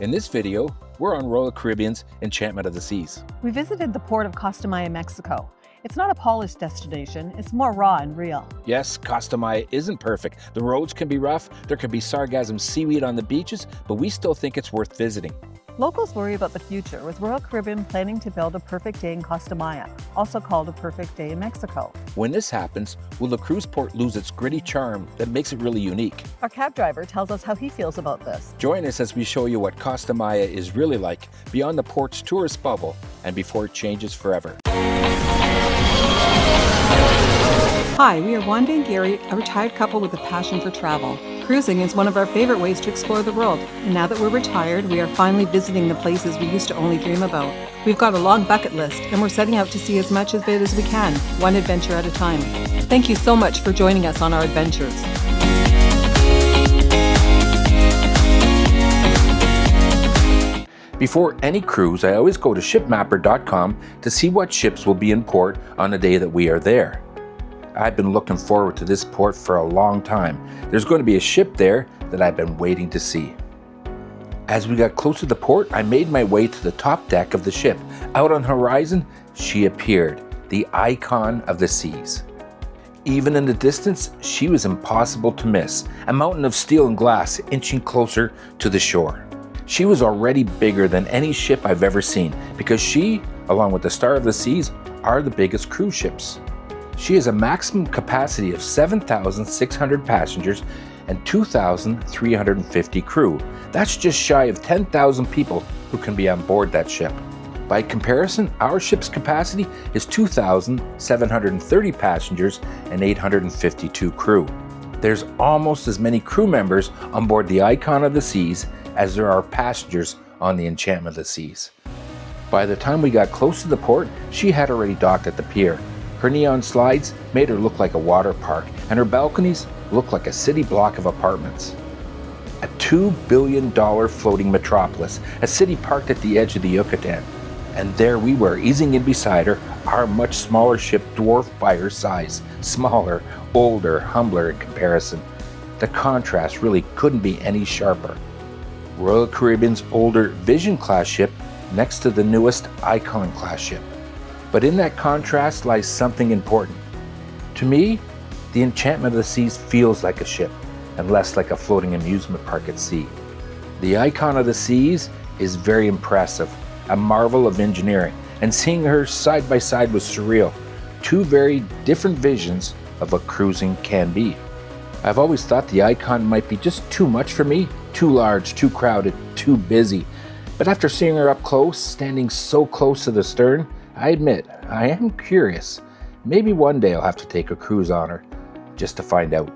In this video, we're on Royal Caribbean's Enchantment of the Seas. We visited the port of Costa Maya, Mexico. It's not a polished destination, it's more raw and real. Yes, Costa Maya isn't perfect. The roads can be rough, there can be sargassum seaweed on the beaches, but we still think it's worth visiting. Locals worry about the future, with Royal Caribbean planning to build a perfect day in Costa Maya, also called a perfect day in Mexico. When this happens, will the cruise port lose its gritty charm that makes it really unique? Our cab driver tells us how he feels about this. Join us as we show you what Costa Maya is really like beyond the port's tourist bubble and before it changes forever. Hi, we are Wanda and Gary, a retired couple with a passion for travel. Cruising is one of our favorite ways to explore the world, and now that we're retired, we are finally visiting the places we used to only dream about. We've got a long bucket list, and we're setting out to see as much of it as we can, one adventure at a time. Thank you so much for joining us on our adventures. Before any cruise, I always go to shipmapper.com to see what ships will be in port on the day that we are there. I've been looking forward to this port for a long time. There's going to be a ship there that I've been waiting to see. As we got close to the port, I made my way to the top deck of the ship. Out on the horizon, she appeared, the icon of the seas. Even in the distance, she was impossible to miss, a mountain of steel and glass inching closer to the shore. She was already bigger than any ship I've ever seen because she, along with the Star of the Seas, are the biggest cruise ships. She has a maximum capacity of 7,600 passengers and 2,350 crew. That's just shy of 10,000 people who can be on board that ship. By comparison, our ship's capacity is 2,730 passengers and 852 crew. There's almost as many crew members on board the Icon of the Seas as there are passengers on the Enchantment of the Seas. By the time we got close to the port, she had already docked at the pier. Her neon slides made her look like a water park, and her balconies looked like a city block of apartments. A $2 billion floating metropolis, a city parked at the edge of the Yucatan. And there we were, easing in beside her, our much smaller ship dwarfed by her size. Smaller, older, humbler in comparison. The contrast really couldn't be any sharper. Royal Caribbean's older Vision class ship next to the newest Icon class ship. But in that contrast lies something important. To me, the Enchantment of the Seas feels like a ship and less like a floating amusement park at sea. The Icon of the Seas is very impressive, a marvel of engineering, and seeing her side by side was surreal. Two very different visions of what cruising can be. I've always thought the Icon might be just too much for me, too large, too crowded, too busy. But after seeing her up close, standing so close to the stern, I admit, I am curious. Maybe one day I'll have to take a cruise on her, just to find out.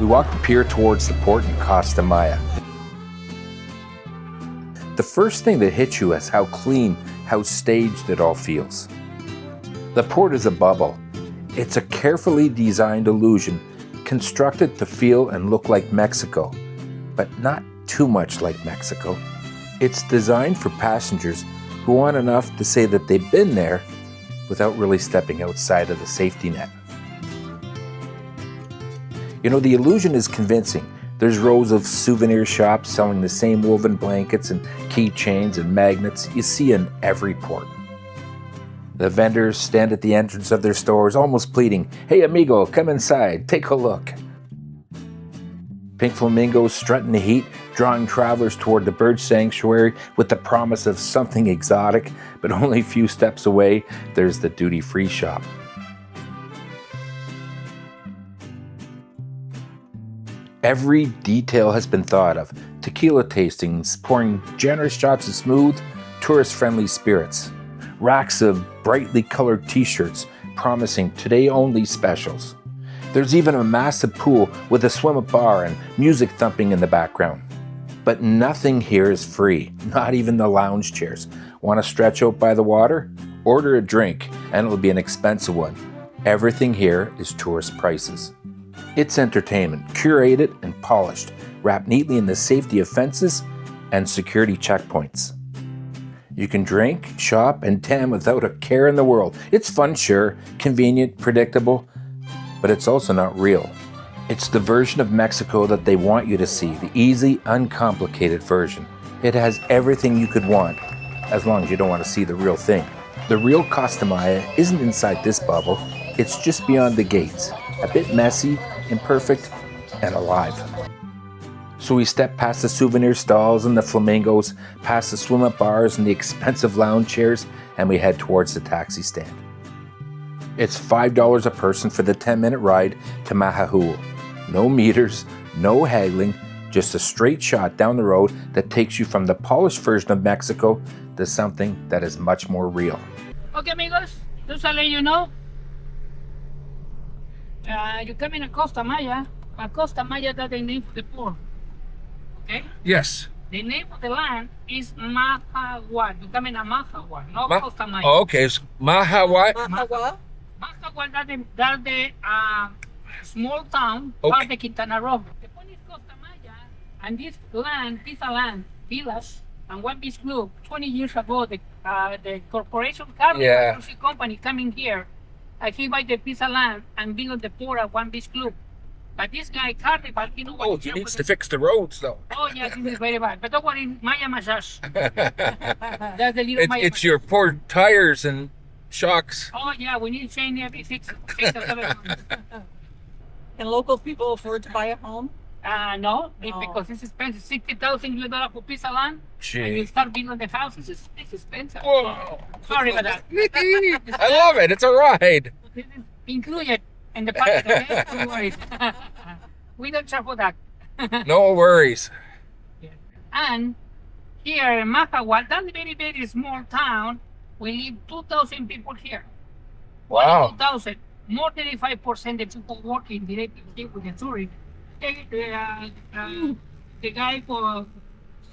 We walked the pier towards the port in Costa Maya. The first thing that hits you is how clean, how staged it all feels. The port is a bubble. It's a carefully designed illusion, constructed to feel and look like Mexico, but not too much like Mexico. It's designed for passengers who want enough to say that they've been there without really stepping outside of the safety net. You know, the illusion is convincing. There's rows of souvenir shops selling the same woven blankets and keychains and magnets you see in every port. The vendors stand at the entrance of their stores almost pleading, "Hey amigo, come inside, take a look." Pink flamingos strut in the heat, drawing travelers toward the bird sanctuary with the promise of something exotic, but only a few steps away, there's the duty-free shop. Every detail has been thought of. Tequila tastings, pouring generous shots of smooth, tourist-friendly spirits. Racks of brightly colored t-shirts promising today-only specials. There's even a massive pool with a swim-up bar and music thumping in the background. But nothing here is free, not even the lounge chairs. Want to stretch out by the water? Order a drink, and it'll be an expensive one. Everything here is tourist prices. It's entertainment, curated and polished, wrapped neatly in the safety of fences and security checkpoints. You can drink, shop, and tan without a care in the world. It's fun, sure, convenient, predictable, but it's also not real. It's the version of Mexico that they want you to see, the easy, uncomplicated version. It has everything you could want, as long as you don't want to see the real thing. The real Costa Maya isn't inside this bubble, it's just beyond the gates, a bit messy, imperfect, and alive. So we step past the souvenir stalls and the flamingos, past the swim-up bars and the expensive lounge chairs, and we head towards the taxi stand. It's $5 a person for the 10-minute ride to Mahahual. No meters, no haggling, just a straight shot down the road that takes you from the polished version of Mexico to something that is much more real. Okay, amigos, just to let you know, you come in Costa Maya, but Costa Maya that's the name for the port. Okay? Yes. The name of the land is Mahahual. You come in Mahahual, not Costa Maya. Oh, okay, so Mahahual. Mahahual, that's the small town, Okay. part of Quintana Roo. The point is Costa Maya, and this land, piece of land, villas, and one piece group, 20 years ago, the corporation Krazy company coming here, and he buy the piece of land and build the port at one piece group. But this guy, Carnival, you know what? Oh, he needs to fix the roads, though. Oh, yeah, this is very bad. But don't worry, Maya massage. That's the little Maya It's massage. your poor tires and shocks. Oh, yeah, we need to change every 6 or 7 months. Can local people afford to buy a home? No, because it's expensive. $60,000 per piece of land. And you start building the houses, it's expensive. Whoa. Sorry about that. I love it. It's a ride. This is included in the package, okay? Don't worry. We don't charge for that. No worries. And here in Mahahual, that's a very, very small town. We live 2,000 people here. Wow. 2,000. More than 85% of people working directly with the tourists. The guy for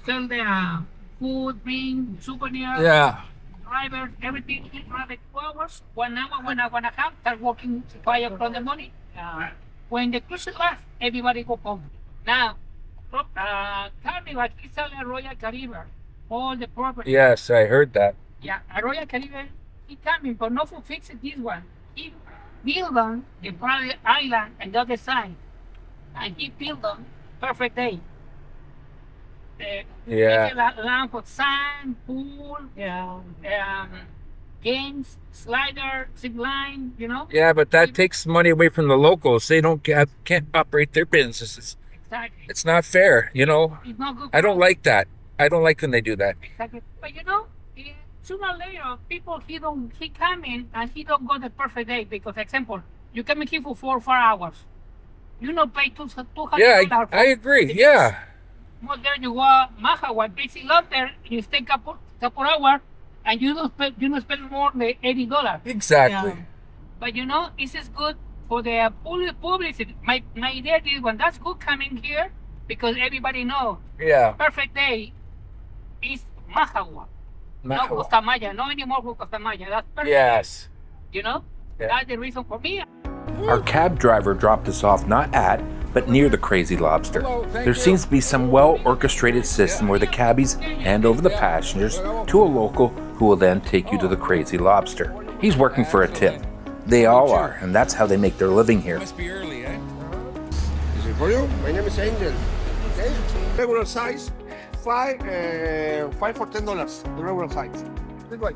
sell the food, drink, souvenirs, Yeah. drivers, everything. He drive 2 hours, 1 hour, 1 hour and a half, start working 5 o'clock in the morning. When the cruise lasts, everybody go home. Now, Carnival is selling Royal Caribbean, all the property. Yes, I heard that. Yeah, a Royal Caribbean, he coming, but not for fix this one. He build on the private island and the other side. And he built on perfect day. Land for sand, pool, games, slider, zip line, you know? Yeah, but that takes money away from the locals. They can't operate their businesses. Exactly. It's not fair, you know. It's not good. I don't like that. I don't like when they do that. Exactly. But you know, sooner or later, people he come in and he don't go the perfect day because, example, you come in here for 4 or 5 hours. You not pay $200. Yeah, I agree. Yeah. More there you go, Mahahual, Krazy Lobster, you stay couple hours, and you don't spend more than $80. Exactly. Yeah. But you know, this is good for the publicity. My idea is when that's good coming here because everybody know Yeah. perfect day is Mahahual. No Mahahual. Costa Maya, no anymore for Costa Maya. That's perfect. Yes. You know, Yeah. that's the reason for me. Our cab driver dropped us off not at, but near the Krazy Lobster. There seems to be some well-orchestrated system where the cabbies hand over the passengers to a local who will then take you to the Krazy Lobster. He's working for a tip. They all are, and that's how they make their living here. Is it for you? My name is Angel. Okay. Regular size, five for $10. The regular size. This way.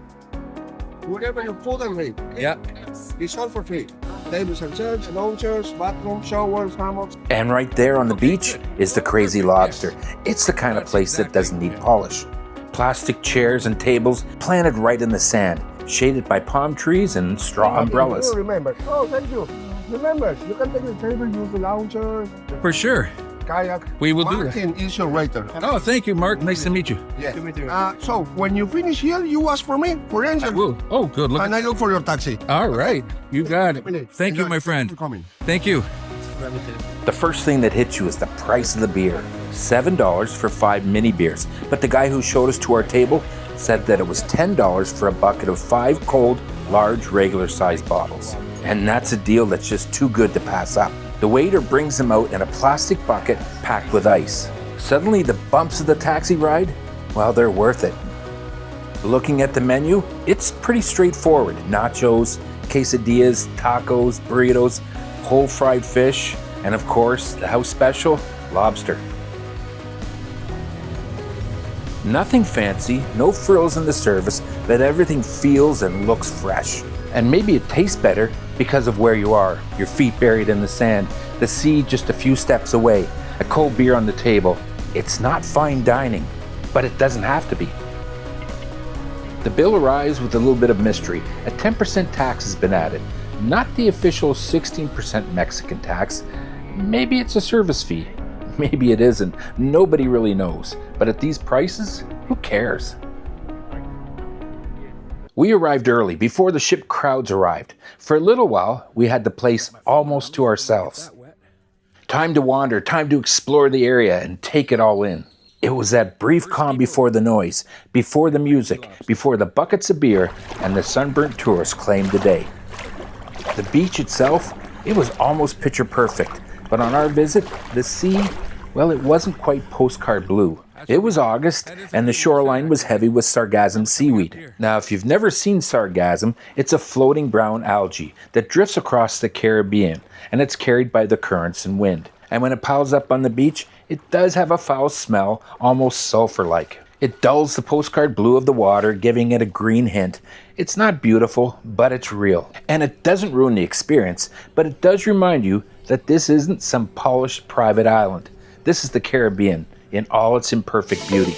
Whatever you put and read. Yeah. It's all for free. Tables and chairs, loungers, bathroom, showers, hammocks. And right there on the beach is the Krazy Lobster. It's the kind of place that doesn't need polish. Plastic chairs and tables planted right in the sand, shaded by palm trees and straw umbrellas. You remember. Oh, thank you. Remember, you can take the table, use the lounger, For sure. kayak. We will do that. Martin is your waiter. Oh, thank you, Mark. Nice to meet you. Yes. So, when you finish here, you ask for me, for Angel. Whoa. Oh, good. Look. And I look for your taxi. All right. You got it. Thank you, Enjoy. my friend. Thank you for coming. Thank you. The first thing that hits you is the price of the beer. $7 for 5 mini beers. But the guy who showed us to our table said that it was $10 for a bucket of 5 cold, large, regular-sized bottles. And that's a deal that's just too good to pass up. The waiter brings them out in a plastic bucket packed with ice. Suddenly, the bumps of the taxi ride, well, they're worth it. Looking at the menu, it's pretty straightforward. Nachos, quesadillas, tacos, burritos, whole fried fish, and of course, the house special, lobster. Nothing fancy, no frills in the service, but everything feels and looks fresh. And maybe it tastes better because of where you are. Your feet buried in the sand, the sea just a few steps away, a cold beer on the table. It's not fine dining, but it doesn't have to be. The bill arrives with a little bit of mystery. A 10% tax has been added. Not the official 16% Mexican tax. Maybe it's a service fee. Maybe it isn't. Nobody really knows. But at these prices, who cares? We arrived early, before the ship crowds arrived. For a little while, we had the place almost to ourselves. Time to wander, time to explore the area and take it all in. It was that brief calm before the noise, before the music, before the buckets of beer, and the sunburnt tourists claimed the day. The beach itself, it was almost picture perfect. But on our visit, the sea, well, it wasn't quite postcard blue. It was August, and the shoreline was heavy with sargassum seaweed. Now, if you've never seen sargassum, it's a floating brown algae that drifts across the Caribbean, and it's carried by the currents and wind. And when it piles up on the beach, it does have a foul smell, almost sulfur-like. It dulls the postcard blue of the water, giving it a green hint. It's not beautiful, but it's real. And it doesn't ruin the experience, but it does remind you that this isn't some polished private island. This is the Caribbean in all its imperfect beauty.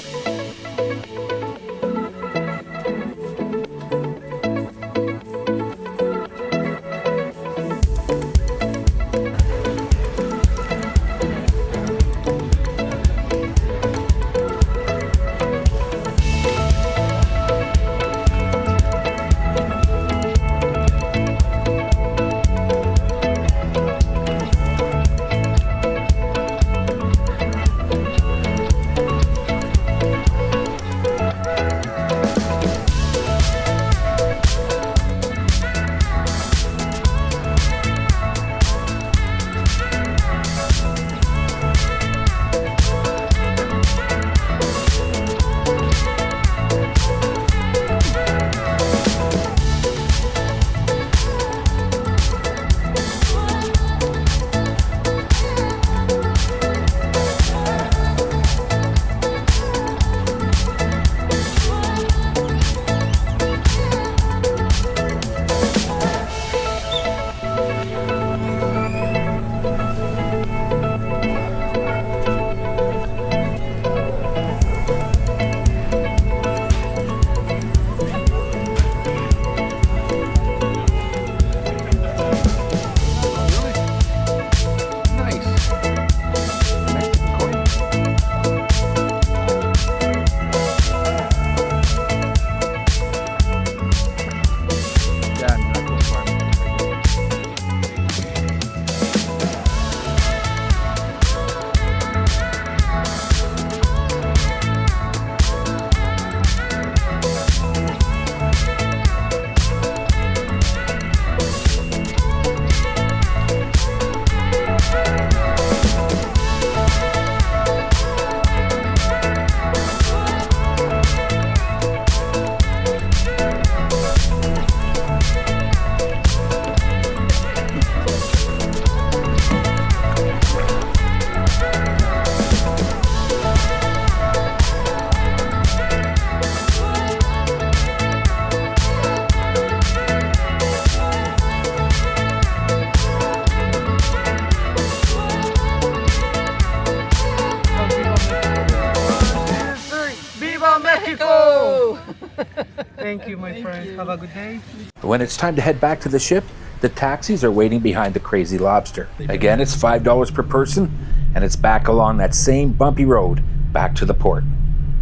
Thank you, my friend. Have a good day. When it's time to head back to the ship, the taxis are waiting behind the Krazy Lobster. Again, it's $5 per person, and it's back along that same bumpy road back to the port.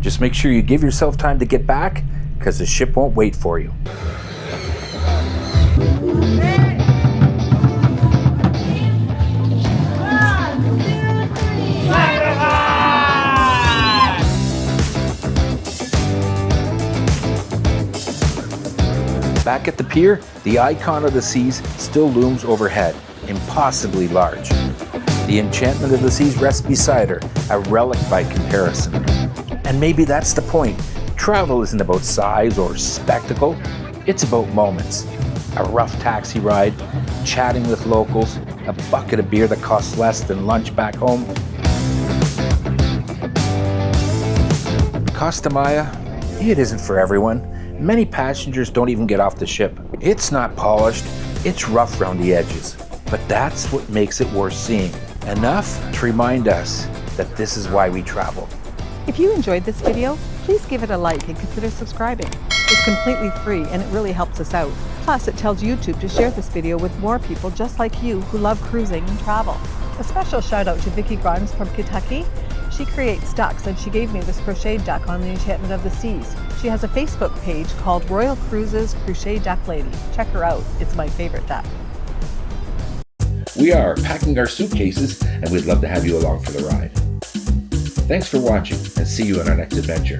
Just make sure you give yourself time to get back, because the ship won't wait for you. Back at the pier, the icon of the seas still looms overhead, impossibly large. The Enchantment of the Seas rests beside her, a relic by comparison. And maybe that's the point. Travel isn't about size or spectacle, it's about moments. A rough taxi ride, chatting with locals, a bucket of beer that costs less than lunch back home. Costa Maya, it isn't for everyone. Many passengers don't even get off the ship. It's not polished, it's rough around the edges. But that's what makes it worth seeing. Enough to remind us that this is why we travel. If you enjoyed this video, please give it a like and consider subscribing. It's completely free and it really helps us out. Plus, it tells YouTube to share this video with more people just like you who love cruising and travel. A special shout out to Vicki Grimes from Kentucky. She creates ducks and she gave me this crocheted duck on the Enchantment of the Seas. She has a Facebook page called Royal Cruises Crochet Duck Lady. Check her out, it's my favorite duck. We are packing our suitcases and we'd love to have you along for the ride. Thanks for watching and see you on our next adventure.